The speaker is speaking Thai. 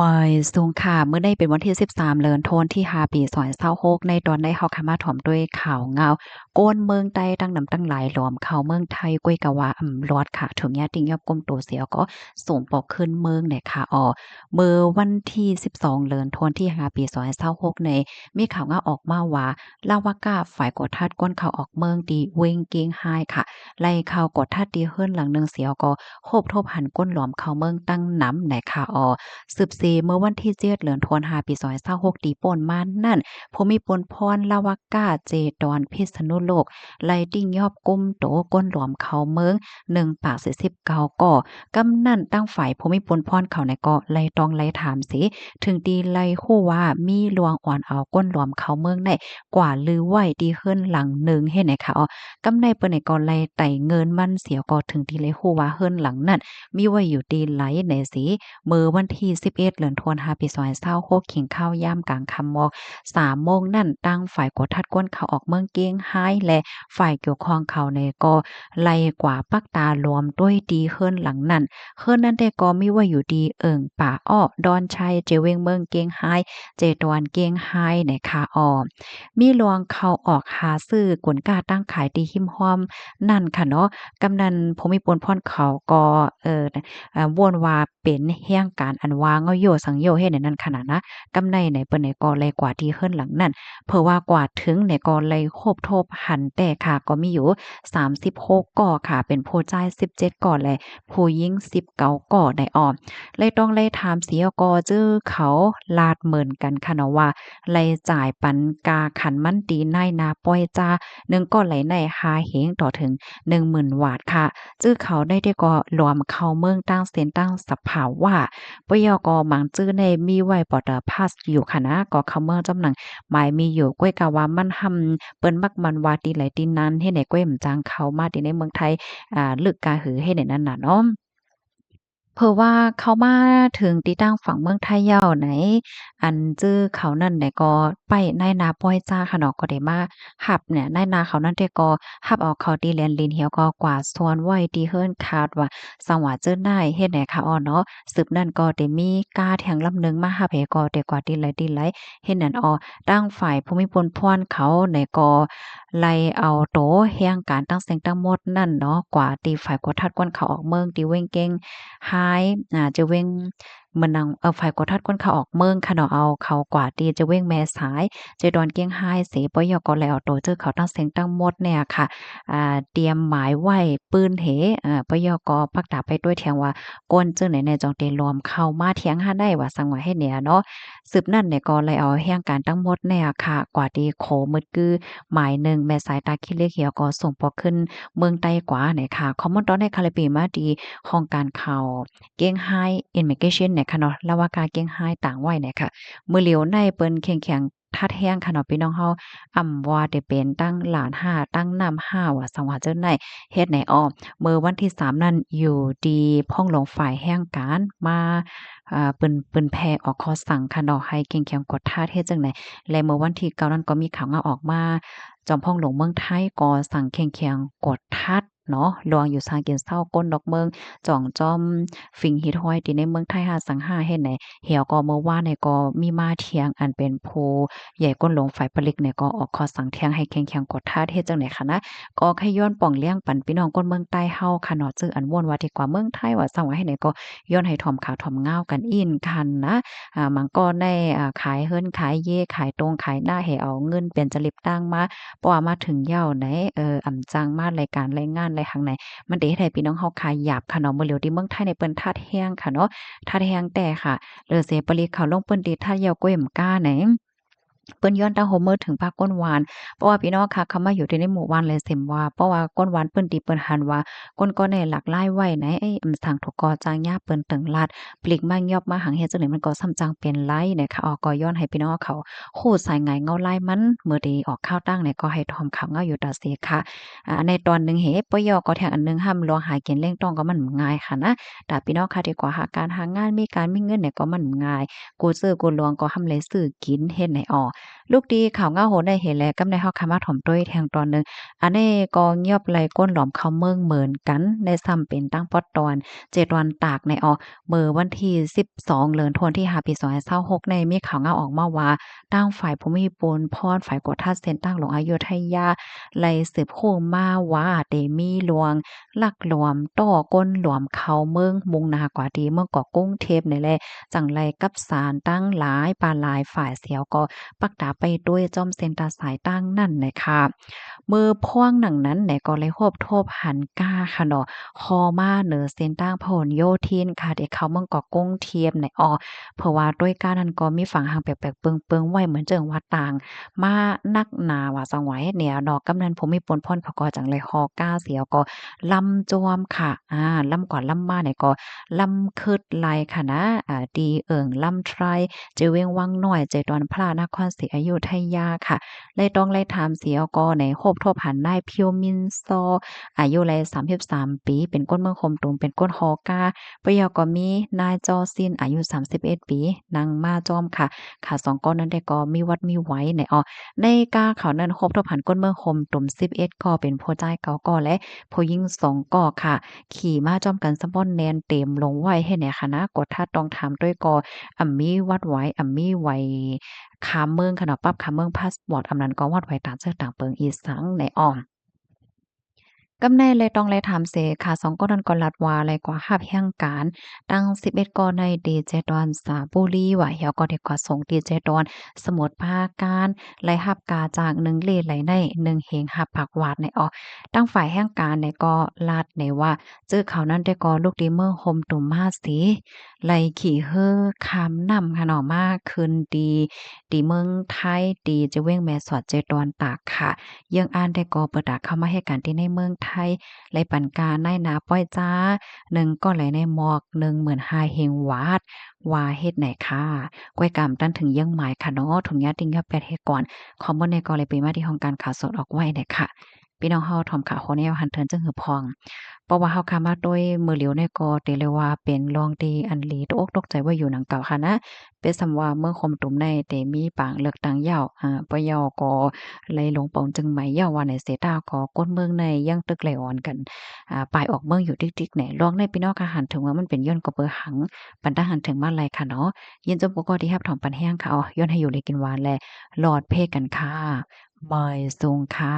บ่ายสูงค่ะเมื่อได้เป็นวันที่13เดือนธันวาคมที่5ปี2026ในตอนได้เฮาเข้ามาถ่อมด้วยข่าวเงาโกนเมืองใต้ตั้งนำตั้งหลายหลอมเข้าเมืองไทยก้วยกะว่ารอดค่ะถึงญาติยอบก้มโตเสียก็สูงปอกขึ้นเมืองเนี่ยค่ะเมื่อวันที่12เดือนธันวาคมที่5ปี2026ในมีข่าวเงาออกมาว่าลาวากาฝ่ายกดทัดก้นเข้าออกเมืองตีเวงเกียงไฮค่ะไล่ข่าวกดทัดตีเฮิรนหลังหนึงเสียก็โคบทบหันก้นหลอมเข้าเมืองตั้งน้ำเนี่ยค่ะสืบเสเมื่อวันที่7เดือนธันวาคมปี2026ตีป่นมานั่นภูมิพลพรลาวากาเจดอนพิษณุโลกไล่ติ้งยอบกุมโตก้นหลวมเขาเมือง1ปาก49ก่อกำนั่นตั้งฝ่ายภูมิพลพรเขาในก็ไล่ตองไล่ถามสิถึงดีไล่ฮู้ว่ามีลวงอ่อนเอาก้นหลวมเขาเมืองได้กว่าลือไว้ดีเฮิรนหลังหนึ่งเฮ็ดไหนคะกำในเปิ้นในก็ไล่ไต่เงินมันเสียก็ถึงที่ไล่ฮู้ว่าเฮิรนหลังนั้นมีไว้อยู่ดีไหลไหนสิมื้อวันที่11เดือนธันวาคมปี2026ขิงข้าวยามกลางค่ำมอก3โมงนั่นตั้งฝ่ายกดทัดก้นเขาออกเมืองเกียงไฮ้และฝ่ายเกี่ยวข้องเขาในก็ไล่กว่าปักตารวมด้วยดีเฮิรนหลังนั้นเฮิรนนั้นแต่ก็มีไว้อยู่ดีป่าอ้อดอนชัยเจเวงเมืองเกียงไฮ้เจตวนเกียงไฮ้ในคามีลวงเข้าออกหาซื้อกวนกาตั้งขายตีหิมห้อมนั่นค่ะเนาะกำนันภูมิพลพรเขาก็วนว่าเป็นแห่งการอันว่าเงาโยสังโยเฮ็ดในนั้นขนาดนะกำในในเปิ้นในก็เลยกว่าที่เฮิรนหลังนั้นเพราะว่ากว่าถึงในก็เลยโคบทบหันแต่ค่ะก็มีอยู่36ก่อค่ะเป็นผู้จ่าย17ก่อและผู้หญิง19ก่อได้เลยต้องเลยถามเสียก็จื้อเขาลาดเหมือนกันค่ะเนาะว่าเลยจ่ายปันกาขันมันตีในนาป้อยจ้า1ก็ไหลใน5เฮงต่อถึง10,000วาทค่ะ จื้อเขาได้ก็รวมเข้าเมืองตั้งเส้นตั้งสภาว่าปยกมังจื้อในมีไว้ปอดพาสอยู่ค่ะนะก็เข้าเมืองจำหนังหมายมีอยู่ก้วยกะว่ามันหำเปิ้นมักมันว่าตีไหลตีนั้นเฮ็ดให้ก้วยมจังเข้ามาที่ในเมืองไทยลึกกาหือเฮ็ดให้นั่นน่ะเนาะ เพราะว่าเขามาถึงที่ตั้งฝั่งเมืองไทยแล้วไหนอันจื้อเขานั่นเนี่ยก็ไปนายนาป้อยจ้าค่ะเนาะก็ได้มารับเนี่ยนายนาเขานั่นแต่ก็รับเอาเขาที่แลนลินเหี่ยวก็กว่าส่วนไว้ที่เฮิรนคาดว่าสังว่าเจิ้นได้เฮ็ดให้เขาเนาะสืบนั่นก็ได้มีกาแทงลำหนึงมารับให้ก็ได้กว่าที่ไหลเฮ็ดนั่นตั้งฝ่ายภูมิพลพรเขาเนี่ยก็ไล่เอาโตแห่งการตั้งเสียงตั้งหมดนั่นเนาะกว่าที่ฝ่ายกดทัดกวนเขาออกเมืองที่เว้งเก้ง háiจะเว้งมันนังฝ่ายกดทัดก้นเขาออกเมืองค่ะเนาะเอาเขากว่าตีจะเว้งแม่สายจะดอนเกียงไฮเสปยก็แล้วโตเจอเขาตั้งเสียงตั้งหมดเนี่ยค่ะเตรียมหมายไว้ปืนเหปยก็ปักดาบไปด้วยเถียงว่าก้นเจ้าไหนในจองเตรวมเข้ามาเถียงหาได้ว่าสังว่าให้เนี่ยเนาะสืบนั่นเนี่ยก็เลยเอาแห่งการตั้งหมดเนี่ยค่ะกว่าตีโขมึดกือหมายหนึ่งแม่สายตาขี้เล็กเหี่ยวก็ส่งปอขึ้นเมืองใต้กว่าเนี่ยค่ะคอมมอนตอนในคาลิปีมาดีของการเข้า เก้งไฮ้ immigration เนี่ยค่ะเนาะลาวากาเก้งไฮ้ต่างไว้เนี่ยค่ะมื้อเหลียวในเปิ้นแข็งๆทัดแฮงค่ะเนาะพี่น้องเฮาว่าได้เป็นตั้งหลานห้าตั้งนำห้าว่าสังว่าเจ้าไหนเฮ็ดไหนมื้อวันที่3นั่นอยู่ดีพ้องหลวงฝ่ายแห่งการมาเปิ้นแผ่ออกคอสั่งค่ะเนาะให้เก่งแข็งกดท่าเฮ็ดจังไดและเมื่อวันที่9นั้นก็มีข่าวออกมาจอมพ่องหลวงเมืองไทยก็สั่งแข็งๆกดทัดเนาะลวงอยู่ซากินเซาก้นดอกเมือง จ่องจ้อมฝิ่งหิดห้อยที่ในเมืองไทยหาสังหาเฮ็ดไหนเหี่ยวก็เมื่อวานเนี่ยก็มีมาเถียงอันเป็นผู้ใหญ่ก้นหลงฝ่ายผลิตเนี่ยก็ออกข้อสั่งเถียงให้แข็งๆกดท่าเฮ็ดจังได๋คะนะก็ให้ย้อนป่องเลี้ยงปันพี่น้องคนเมืองใต้เฮาค่ะเนาะจื้ออันม่วนว่าดีกว่าเมืองไทยว่าซังว่าให้ไหนก็ย้อนให้ถ่อมขาวถ่อมงาวกันอินคันนะมันก็ได้ขายเฮิรนขายเย่ขายตรงขายหน้าให้เอาเงินเป็นจริบตั้งมาเพราะว่ามาถึงเหย้าไหนอำจังมารายการรายงานรายหังไหน มันเฮ็ดให้พี่น้องเฮาขายหยาบค่ะเนาะมื้อเหลียวที่เมืองไทยเนี่ยเปิ้นทาดแฮงค่ะเนาะทาดแฮงแต่ค่ะเสปริเขาลงเปิ้นติทาดยาวก้วยมก้าไหน เปิ้นย้อนตาโฮเมอร์ถึงภาคก้นหวานเพราะว่าพี่น้องค่ะคำว่าอยู่ที่ในหมู่บ้านเลยเส็มว่าเพราะว่าก้นหวานเปิ้นติเปิ้นหันว่าก้นก็ได้หลากหลายไว้ไหนไอ้สั่งถูกกอจางยาเปิ้นตึงลาดปลีกมายอบมาหังเฮ็ดจังได๋มันก็ซ้ำจังเป็นไรนะคะก็ย้อนให้พี่น้องเขาคู้สายงายเงาลายมันมื้อใดออกข้าวตั้งเนี่ยก็ให้ทอมขาวเงาอยู่ตาเสค่ะในตอนหนึ่งปยก็แทงอันหนึงห้ามลวงหากินเร่งต้องก็มันง่ายค่ะนะแต่พี่น้องค่ะดีกว่าหาการหางานมีการมีเงินเนี่ยก็มันง่ายกูซื้อกูลวงก็ห้ำเลยซื้อกินเฮ็ดไหน ลูกดีข่าวเงาโหได้เห็นแล้วกำในเฮาคามาถ่อมด้วยแทงตอนหนึงอันนี้ก็เงียบไหลก้นหลอมเขาเมืองเหมือนกันในซ้ำเป็นตั้งปอดตอน7วันตากในมื้อวันที่12เดือนธันวาคมที่5ปี2026ในมีข่าวเงาออกมาว่าตั้งฝ่ายภูมิพลพรฝ่ายกวดทัดเส้นตั้งหลวงอยุธยาไล่สืบโคมาว่าเตมีหลวงลักหลวมต้อก้นหลวมเขาเมืองมุงนากว่าดีเมืองเกาะกุ้งเทพนี่แหละจังไรกับสารตั้งหลายปาหลายฝ่ายเสียวก็ปักดาไปด้วยจอมเซ็นตาสายตั้งนั่นเลยค่ะมือพ่วงหนังนั้นไหนก็เลยโฮบโทบหันก้าค่ะเนาะคอมาเหนือเส้นตั้งพหลโยธินค่ะเด็กเขาเมืองเกาะกุ้งเทียมในเพราะว่าด้วยการนั้นก็มีฝั่งหางแปลกๆเปิงๆไว้เหมือนเจิงว่าต่างมานักหนาว่าสังไหวเนี่ยดอกกำนันภูมิพลพรเขาก็จังเลยฮอก้าเสียวก็ลำจวมค่ะลำก่อนลำมาเนี่ยก็ลำคึดไหลค่ะนะดีลำไทรเจเวงวังน้อยใจดอนพระนครศรีอยุธยาค่ะเลยต้องเลยถามเสียก็ในโฮบทบหันนายเพียวมินซออายุเลย33ปีเป็นก้นเมืองคมตุมเป็นก้นฮอกาปยก็มีนายจอซินอายุ31ปีนางมาจอมค่ะค่ะ2ก้อนนั้นได้ก็มีวัดมีไว้ในในกาเขานั้นครบทบหันก้นเมืองคมตุ่ม11ก็เป็นผู้จ่ายเก่าก็และผู้หญิง2ก็ค่ะขี่มาจอมกันสะบ่อนแนนเต็มลงไว้ให้ในคณะกดทัดต้องถามด้วยก็มีวัดไว้มีไว้ขามเมืองค่ะเนาะปรับขามเมืองพาสปอร์ตนั้นก็วัดไว้ต่างเสื้อต่างเปิงอีสังในกำแน่เลยต้องเลยถามเสค่ะ2ก็นันก็ลัดว่าอะไรกว่าหับแห่งการตั้ง11กอในดีเจดอนสาบุรีว่าเหี่ยวก็ได้ก็ส่งดีเจดอนสมุทรปราการไล่หับกาจาก1เลไหลใน1เฮงหับผักหวาดในตั้งฝ่ายแห่งการในก็ลาดในว่าจื้อเขานั้นได้ก็ลูกดีเมืองโฮมตุมมาสิไล่ขี่เฮ้อคำนำค่ะเนาะมาคืนดีเมืองไทยดีจะเว้งแม่สอดเจดอนตากค่ะ ยังอ่านได้ก็เปิดเข้ามาให้การที่ในเมืองไทยไหลปันกาในนาป้อยจ้าหนึ่งก็ไหลในหมอก15,000เฮงวาดว่าเฮ็ดไหนค่ะก้อยกำตันถึงยังหมายค่ะเนาะถุงยาติงยาแปดเฮ็ดก่อนคอมเมนต์ในก็เลยไปมาที่ห้องการข่าวสดออกไว้เนี่ยค่ะพี่น้องเฮาถ่อมข่าวโคแนวหันเทินจึงหือพองเพราะว่าเฮาขามาด้วยมือเหลียวในก็เตเลยว่าเป็นรองดีอันหลีตกอกตกใจว่าอยู่หนังเก่าค่ะนะเป็นสำว่าเมืองคมตุมในเตมีปางเลือกตั้งยาวปะยอก็ lấy lũng bổngจึงไหมยาว่าในเสตาก็ก้นเมืองในยังตึกไหลอ่อนกันปลายออกเมืองอยู่ติ๊กๆแหน่ลองในพี่น้องค่ะหันถึงว่ามันเป็นย้อนก็เบอหังปันตาหันถึงมาไรค่ะเนาะยินจมปกที่ฮับถอมปันแห้งค่ะย้อนให้อยู่เลยกินหวานแลหลอดเพกันค่ะบอยซุงค่ะ